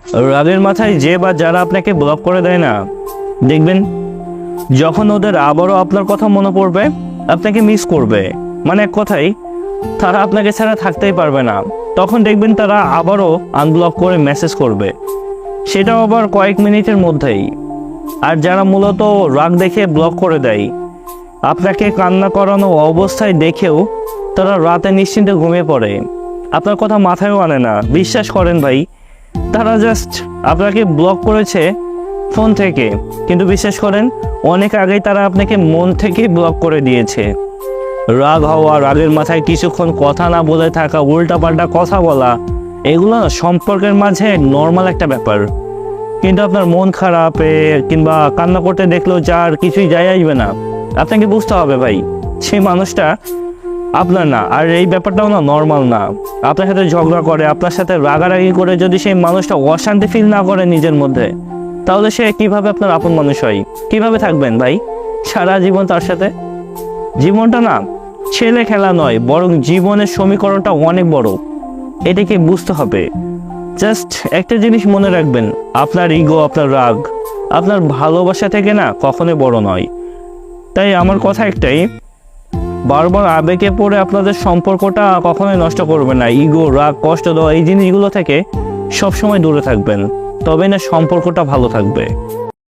রাগের মাথায় যে বা যারা আপনাকে ব্লক করে দেয় না, দেখবেন যখন ওদের আবারও আপনার কথা মনে পড়বে, আপনাকে মিস করবে, মানে এক কথাই তারা আপনাকে ছাড়া থাকতেই পারবে না, তখন দেখবেন তারা আবারও আনব্লক করে মেসেজ করবে, সেটাও আবার কয়েক মিনিটের মধ্যেই। আর যারা মূলত রাগ দেখে ব্লক করে দেয়, আপনাকে কান্না করানো অবস্থায় দেখেও তারা রাতে নিশ্চিন্তে ঘুমিয়ে পড়ে, আপনার কথা মাথায়ও আনে না। বিশ্বাস করেন ভাই, তারা জাস্ট আপনাকে ব্লক করেছে ফোন থেকে, কিন্তু বিশ্বাস করেন অনেক আগেই তারা আপনাকে মন থেকেই ব্লক করে দিয়েছে। রাগ হওয়া, রাগের মাথায় কিছুক্ষণ কথা না বলে থাকা, উল্টাপাল্টা কথা বলা, এগুলো না সম্পর্কের মাঝে নর্মাল একটা ব্যাপার। কিন্তু আপনার মন খারাপে কিংবা কান্না করতে দেখলেও যার কিছুই যায় আসবে না, আপনাকে বুঝতে হবে ভাই সেই মানুষটা আপনার না। আর এই ব্যাপারটাও না নর্মাল না। আপনার সাথে ঝগড়া করে, আপনার সাথে রাগারাগি করে যদি সেই মানুষটা অশান্তি ফিল না করে নিজের মধ্যে, তাহলে সে কিভাবে আপনার আপন মানুষ হয়? কিভাবে থাকবেন ভাই সারা জীবন তার সাথে? জীবনটা না ছেলে খেলা নয়, বরং জীবনের সমীকরণটা অনেক বড়, এটাকে বুঝতে হবে। জাস্ট একটা জিনিস মনে রাখবেন, আপনার ইগো, আপনার রাগ, আপনার ভালোবাসা থেকে না কখনোই বড় নয়। তাই আমার কথা একটাই, বারবার আবেগে পড়ে আপনাদের সম্পর্কটা কখনোই নষ্ট করবেন না। ইগো, রাগ, কষ্ট দেওয়া, এই জিনিসগুলো থেকে সবসময় দূরে থাকবেন, তবেই না সম্পর্কটা ভালো থাকবে।